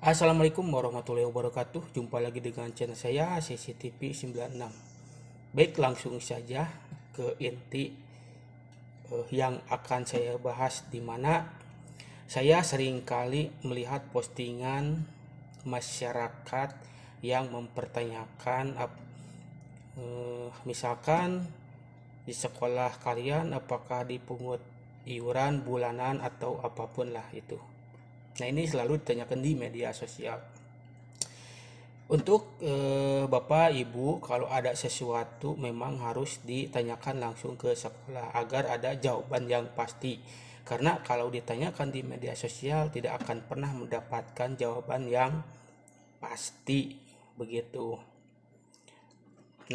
Assalamualaikum warahmatullahi wabarakatuh. Jumpa lagi dengan channel saya CCTV 96. Baik, langsung saja ke inti yang akan saya bahas, di mana saya seringkali melihat postingan masyarakat yang mempertanyakan misalkan di sekolah kalian apakah dipungut iuran bulanan atau apapun lah itu. Nah, ini selalu ditanyakan di media sosial. Untuk Bapak Ibu, kalau ada sesuatu memang harus ditanyakan langsung ke sekolah agar ada jawaban yang pasti. Karena kalau ditanyakan di media sosial tidak akan pernah mendapatkan jawaban yang pasti begitu.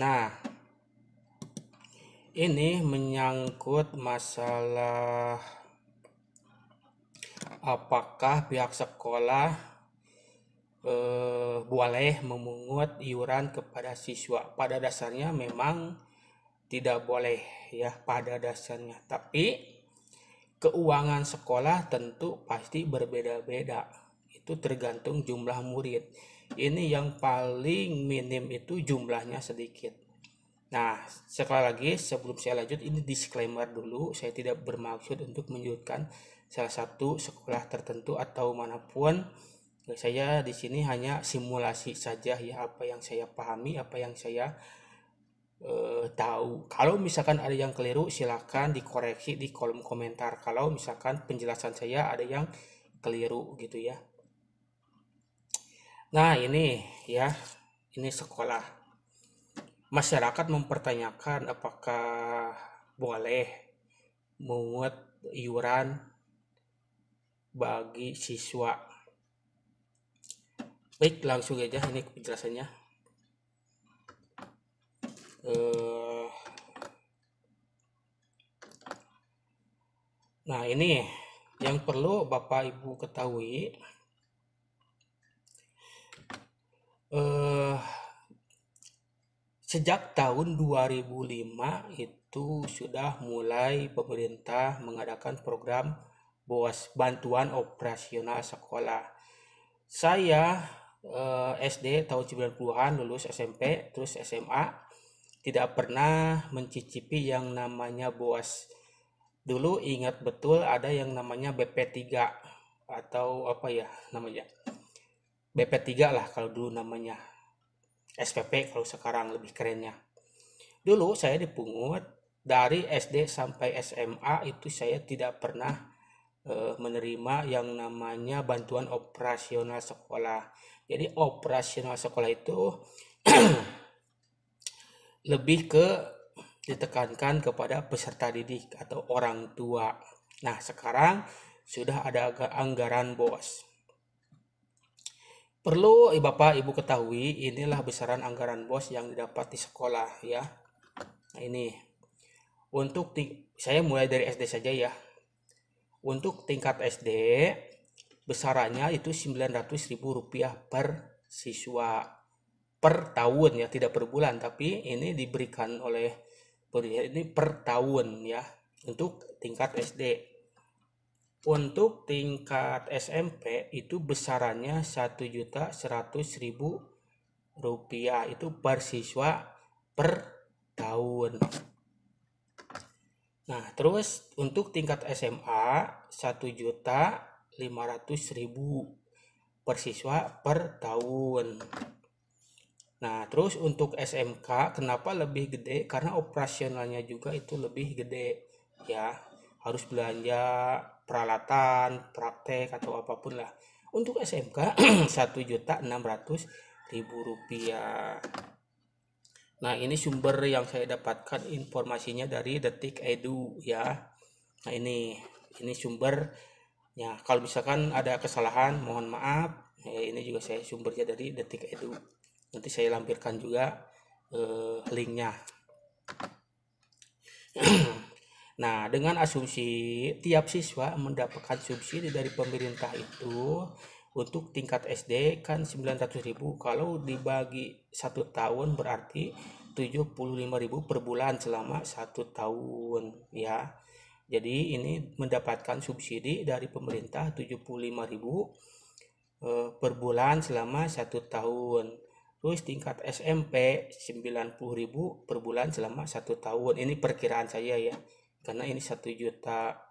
Nah, ini menyangkut masalah apakah pihak sekolah boleh memungut iuran kepada siswa. Pada dasarnya memang tidak boleh ya pada dasarnya, tapi keuangan sekolah tentu pasti berbeda-beda. Itu tergantung jumlah murid. Ini yang paling minim itu jumlahnya sedikit. Nah, sekali lagi sebelum saya lanjut, ini disclaimer dulu, saya tidak bermaksud untuk menyudutkan salah satu sekolah tertentu atau manapun. Saya di sini hanya simulasi saja ya, apa yang saya pahami, apa yang saya tahu. Kalau misalkan ada yang keliru, silakan dikoreksi di kolom komentar. Kalau misalkan penjelasan saya ada yang keliru gitu ya. Nah, ini ya, ini sekolah. Masyarakat mempertanyakan apakah boleh mengut iuran bagi siswa. Baik, langsung aja ini penjelasannya. Nah, ini yang perlu Bapak Ibu ketahui. Sejak tahun 2005 itu sudah mulai pemerintah mengadakan program BOS, Bantuan Operasional Sekolah. Saya SD tahun 90-an, lulus SMP, terus SMA, tidak pernah mencicipi yang namanya BOS. Dulu ingat betul ada yang namanya BP3 atau apa ya namanya? BP3 lah kalau dulu namanya. SPP kalau sekarang lebih kerennya. Dulu saya dipungut dari SD sampai SMA, itu saya tidak pernah menerima yang namanya bantuan operasional sekolah. Jadi operasional sekolah itu lebih ke ditekankan kepada peserta didik atau orang tua. Nah, sekarang sudah ada anggaran BOS. Perlu Bapak Ibu ketahui, inilah besaran anggaran BOS yang didapat di sekolah ya. Nah, ini untuk saya mulai dari SD saja ya. Untuk tingkat SD besarannya itu Rp900.000 per siswa per tahun ya, tidak per bulan, tapi ini diberikan oleh ini per tahun ya untuk tingkat SD. Untuk tingkat SMP itu besarannya Rp1.100.000 itu per siswa per tahun. Nah, terus untuk tingkat SMA Rp1.500.000 per siswa per tahun. Nah, terus untuk SMK kenapa lebih gede? Karena operasionalnya juga itu lebih gede ya. Harus belanja peralatan, praktek atau apapun lah. Untuk SMK Rp1.600.000. Nah, ini sumber yang saya dapatkan informasinya dari Detik Edu ya. Nah, ini sumbernya. Kalau misalkan ada kesalahan, mohon maaf. Ini juga saya sumbernya dari Detik Edu. Nanti saya lampirkan juga linknya. Nah, dengan asumsi tiap siswa mendapatkan subsidi dari pemerintah itu, untuk tingkat SD kan 900.000, kalau dibagi 1 tahun berarti 75.000 per bulan selama 1 tahun ya. Jadi ini mendapatkan subsidi dari pemerintah 75.000 per bulan selama 1 tahun. Terus tingkat SMP 90.000 per bulan selama 1 tahun. Ini perkiraan saya ya, karena ini 1 juta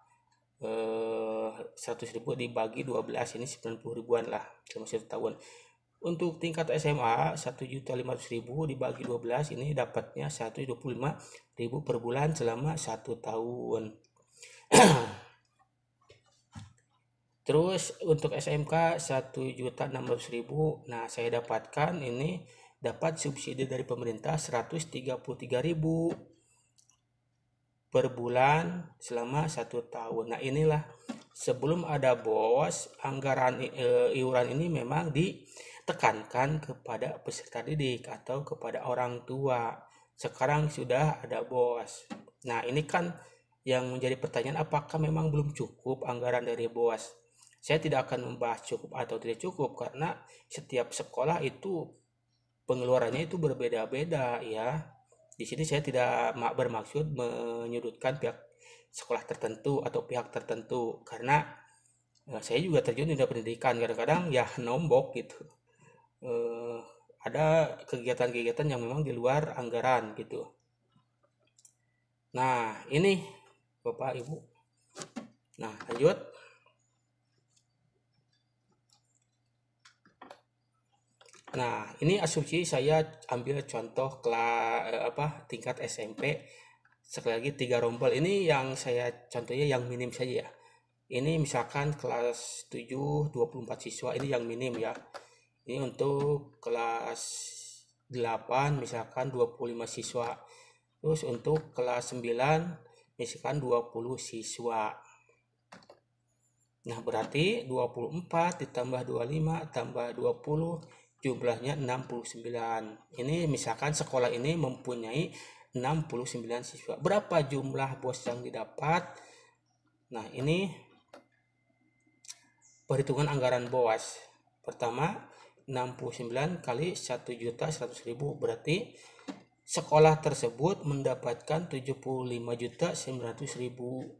100.000 dibagi 12, ini 90 ribuan lah selama 1 tahun. Untuk tingkat SMA 1.500.000 dibagi 12, ini dapatnya 125.000 per bulan selama 1 tahun. Terus untuk SMK 1.600.000. Nah, saya dapatkan ini dapat subsidi dari pemerintah 133.000 per bulan selama 1 tahun. Nah, inilah sebelum ada BOS, anggaran iuran ini memang ditekankan kepada peserta didik atau kepada orang tua. Sekarang sudah ada BOS. Nah, ini kan yang menjadi pertanyaan, apakah memang belum cukup anggaran dari BOS? Saya tidak akan membahas cukup atau tidak cukup, karena setiap sekolah itu pengeluarannya itu berbeda-beda ya. Di sini saya tidak bermaksud menyudutkan pihak sekolah tertentu atau pihak tertentu, karena saya juga terjun di dunia pendidikan, kadang-kadang ya nombok gitu. Ada kegiatan-kegiatan yang memang di luar anggaran gitu. Nah, ini Bapak Ibu. Nah, lanjut. Nah, ini asumsi saya ambil contoh tingkat SMP. Sekali lagi 3 rombel. Ini yang saya contohnya yang minim saja ya. Ini misalkan kelas 7 24 siswa, ini yang minim ya. Ini untuk kelas 8 misalkan 25 siswa. Terus untuk kelas 9 misalkan 20 siswa. Nah, berarti 24 ditambah 25 tambah 20 jumlahnya 69. Ini misalkan sekolah ini mempunyai 69 siswa. Berapa jumlah BOS yang didapat? Nah, ini perhitungan anggaran BOS. Pertama, 69 kali 1.100.000, berarti sekolah tersebut mendapatkan 75.900.000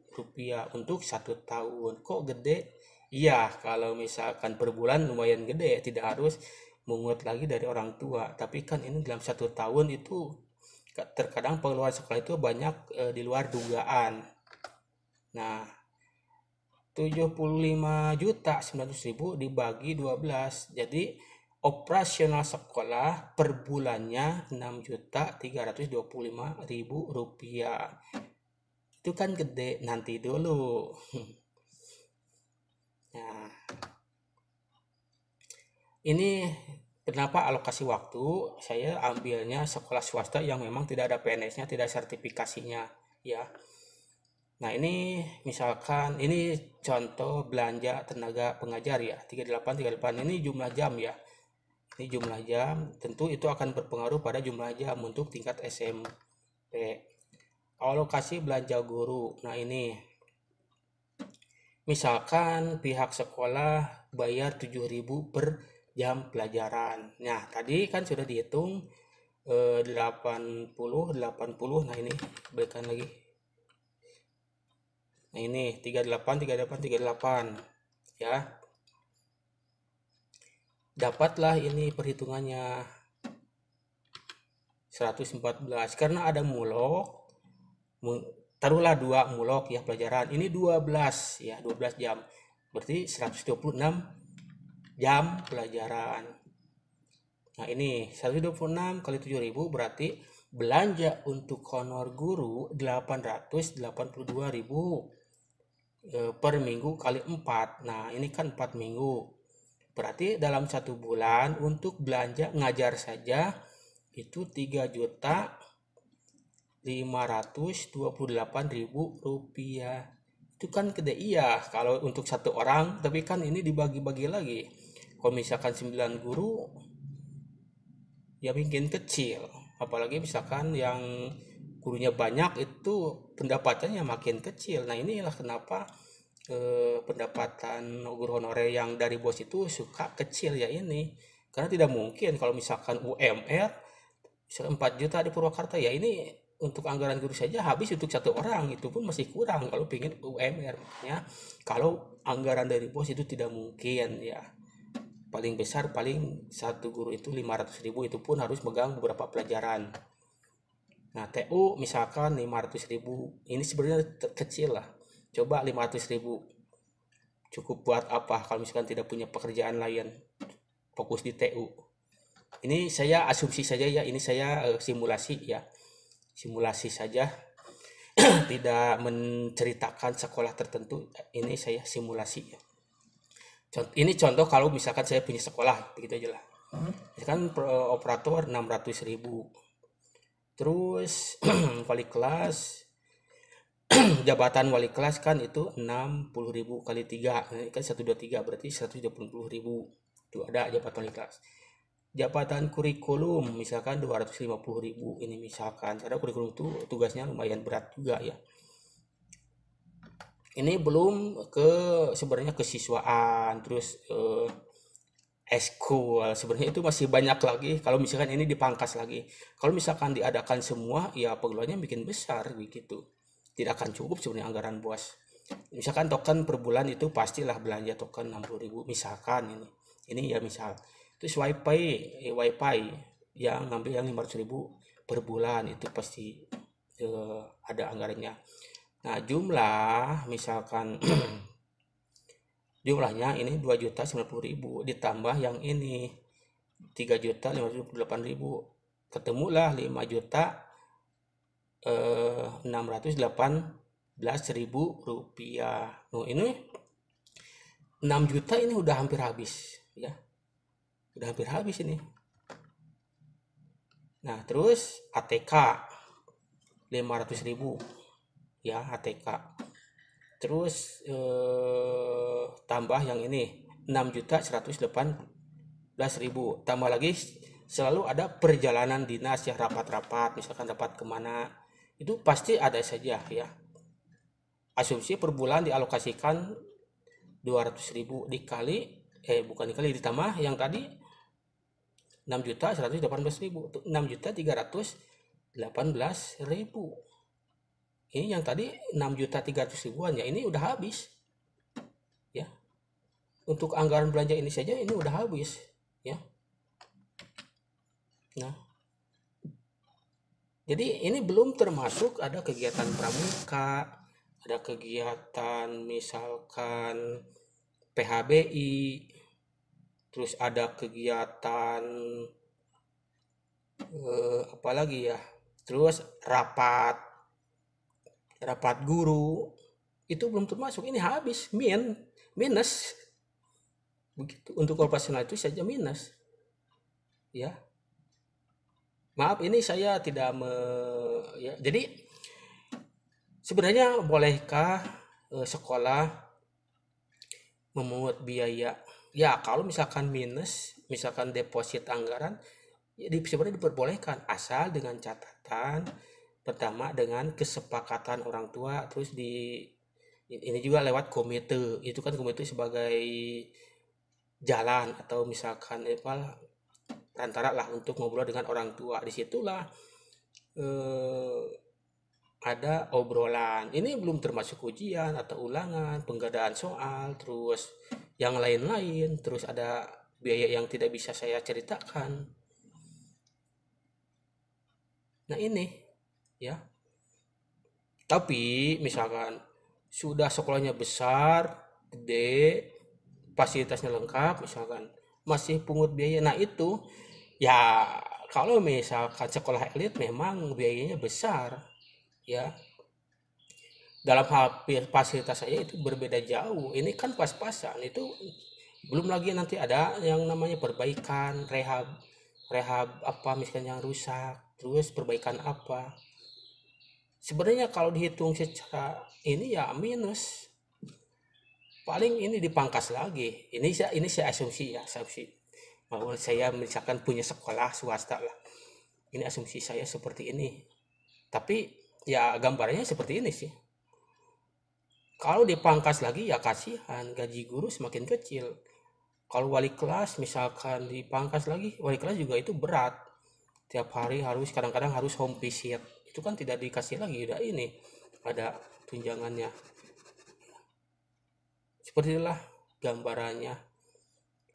rupiah untuk 1 tahun. Kok gede? Iya, kalau misalkan per bulan lumayan gede, tidak harus mengut lagi dari orang tua. Tapi kan ini dalam 1 tahun itu terkadang pengeluaran sekolah itu banyak di luar dugaan. Nah, 75.900.000 dibagi 12, jadi operasional sekolah per bulannya 6.325.000 rupiah. Itu kan gede. Nanti dulu. Nah, ini kenapa alokasi waktu saya ambilnya sekolah swasta yang memang tidak ada PNS-nya, tidak sertifikasinya ya. Nah, ini misalkan ini contoh belanja tenaga pengajar ya, 38 ini jumlah jam ya. Ini jumlah jam, tentu itu akan berpengaruh pada jumlah jam untuk tingkat SMP. Alokasi belanja guru. Nah, ini misalkan pihak sekolah bayar 7.000 per jam pelajaran. Nah, tadi kan sudah dihitung 80. Nah, ini berikan lagi. Nah, ini 38 ya. Dapatlah ini perhitungannya 114, karena ada mulok. Taruhlah 2 mulok ya pelajaran. Ini 12 ya, 12 jam. Berarti 126 jam pelajaran. Nah, ini 126 kali 7.000 berarti belanja untuk honor guru 882.000 per minggu kali 4. Nah, ini kan 4 minggu. Berarti dalam 1 bulan untuk belanja ngajar saja itu 3.528.000 rupiah. Itu kan gede iya kalau untuk 1 orang, tapi kan ini dibagi-bagi lagi. Kalau misalkan 9 guru ya bikin kecil. Apalagi misalkan yang gurunya banyak itu pendapatannya makin kecil. Nah, inilah kenapa pendapatan guru honorer yang dari BOS itu suka kecil ya ini, karena tidak mungkin kalau misalkan UMR 4 juta di Purwakarta ya, ini untuk anggaran guru saja habis untuk 1 orang, itu pun masih kurang kalau pengen UMR. Makanya kalau anggaran dari BOS itu tidak mungkin ya. paling besar paling satu guru itu 500.000, itu pun harus megang beberapa pelajaran. Nah, TU misalkan 500.000, ini sebenarnya kecil lah. Coba 500.000 cukup buat apa kalau misalkan tidak punya pekerjaan lain, fokus di TU. Ini saya asumsi saja ya, ini saya simulasi ya, simulasi saja. Tidak menceritakan sekolah tertentu, ini saya simulasi ya. Ini contoh kalau misalkan saya punya sekolah, begitu aja lah. Misalkan operator 600.000, terus wali kelas, jabatan wali kelas kan itu 60.000 kali 3, kan 123 berarti 120.000, itu ada jabatan wali kelas. Jabatan kurikulum misalkan 250.000, ini misalkan, karena kurikulum itu tugasnya lumayan berat juga ya. Ini belum ke sebenarnya kesiswaan, terus eskul, sebenarnya itu masih banyak lagi. Kalau misalkan ini dipangkas lagi, kalau misalkan diadakan semua, ya pengeluarannya bikin besar begitu. Tidak akan cukup sebenarnya anggaran BOAS. Misalkan token per bulan itu pastilah belanja token 60.000 misalkan ini ya misal. Terus wifi yang ngambil yang 500.000 per bulan itu pasti ada anggarannya. Nah, jumlah misalkan jumlahnya ini 2.090.000 ditambah yang ini 3.528.000, ketemulah 5.618.000 rupiah. Nah, ini 6 juta ini udah hampir habis ya, udah hampir habis ini. Nah, terus ATK 500.000 ya, ATK. Terus tambah yang ini 6.118.000, tambah lagi selalu ada perjalanan dinas ya, rapat-rapat misalkan rapat kemana, itu pasti ada saja ya. Asumsi per bulan dialokasikan 200.000 dikali bukan dikali, ditambah yang tadi 6.118.000, 6.318.000. Ini yang tadi 6.300.000-an ya, ini udah habis ya. Untuk anggaran belanja ini saja ini udah habis ya. Nah, jadi ini belum termasuk ada kegiatan pramuka, ada kegiatan misalkan PHBI, terus ada kegiatan apa lagi ya, terus rapat guru, itu belum termasuk, ini habis, minus begitu. Untuk operasional itu saja minus ya. Maaf, ini saya tidak ya. Jadi sebenarnya bolehkah sekolah memungut biaya ya, kalau misalkan minus, misalkan deposit anggaran ya, sebenarnya diperbolehkan, asal dengan catatan pertama dengan kesepakatan orang tua, terus ini juga lewat komite. Itu kan komite sebagai jalan atau misalkan perantara lah untuk ngobrol dengan orang tua. Disitulah ada obrolan. Ini belum termasuk ujian atau ulangan, penggadaan soal, terus yang lain-lain, terus ada biaya yang tidak bisa saya ceritakan. Nah, ini ya. Tapi misalkan sudah sekolahnya besar, gede, fasilitasnya lengkap, misalkan masih pungut biaya. Nah, itu ya kalau misalkan sekolah elit memang biayanya besar ya. Dalam hal fasilitas saya itu berbeda jauh. Ini kan pas-pasan, itu belum lagi nanti ada yang namanya perbaikan, rehab apa misalnya yang rusak, terus perbaikan apa. Sebenarnya kalau dihitung secara ini ya minus. Paling ini dipangkas lagi. Ini saya asumsi ya, asumsi. Bahwa saya misalkan punya sekolah swasta lah. Ini asumsi saya seperti ini. Tapi ya gambarnya seperti ini sih. Kalau dipangkas lagi ya kasihan, gaji guru semakin kecil. Kalau wali kelas misalkan dipangkas lagi, wali kelas juga itu berat. Tiap hari harus, kadang-kadang harus home visit. Itu kan tidak dikasih lagi, udah ini ada tunjangannya. Seperti itulah gambarannya.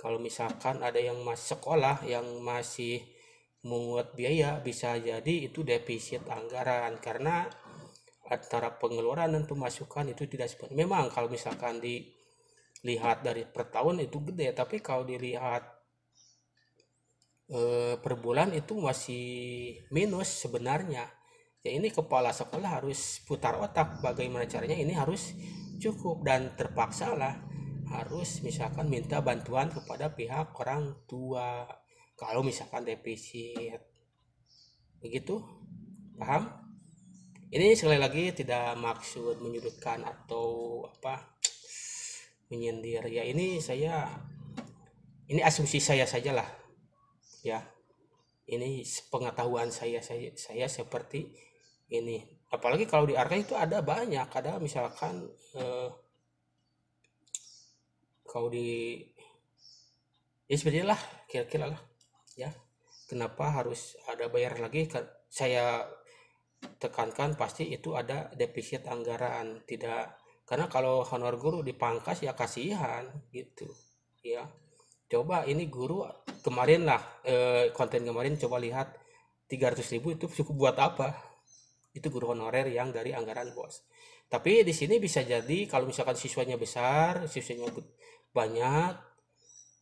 Kalau misalkan ada yang masih sekolah yang masih mungut biaya, bisa jadi itu defisit anggaran karena antara pengeluaran dan pemasukan itu tidak seperti. Memang kalau misalkan dilihat dari per tahun itu gede, tapi kalau dilihat per bulan itu masih minus sebenarnya. Ya ini kepala sekolah harus putar otak bagaimana caranya ini harus cukup, dan terpaksa lah harus misalkan minta bantuan kepada pihak orang tua kalau misalkan defisit. Begitu, paham? Ini sekali lagi tidak maksud menyudutkan atau apa menyindir ya, ini asumsi saya sajalah ya, ini pengetahuan saya seperti ini. Apalagi kalau di arka itu ada banyak, ada misalkan kalau di ya seperti lah kira-kira lah ya, kenapa harus ada bayar lagi. Saya tekankan pasti itu ada defisit anggaran, tidak karena kalau honor guru dipangkas ya kasihan gitu ya. Coba ini guru kemarin lah, konten kemarin coba lihat 300.000 itu cukup buat apa? Itu guru honorer yang dari anggaran bos. Tapi di sini bisa jadi kalau misalkan siswanya besar, siswanya banyak.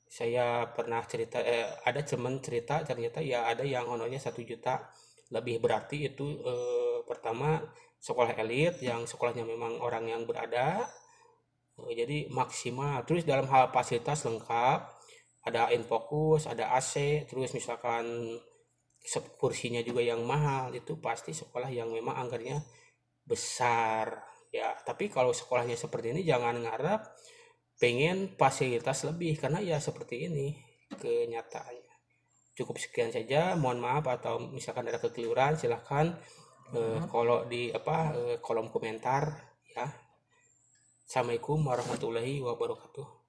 Saya pernah cerita, ada teman cerita ternyata ya ada yang honornya 1 juta lebih, berarti itu pertama sekolah elit yang sekolahnya memang orang yang berada, jadi maksimal. Terus dalam hal fasilitas lengkap, ada infokus, ada AC, terus misalkan kursinya juga yang mahal, itu pasti sekolah yang memang anggarannya besar ya. Tapi kalau sekolahnya seperti ini jangan ngarep pengen fasilitas lebih karena ya seperti ini kenyataannya. Cukup sekian saja, mohon maaf atau misalkan ada kekeliruan silahkan kalau di kolom komentar ya. Assalamualaikum warahmatullahi wabarakatuh.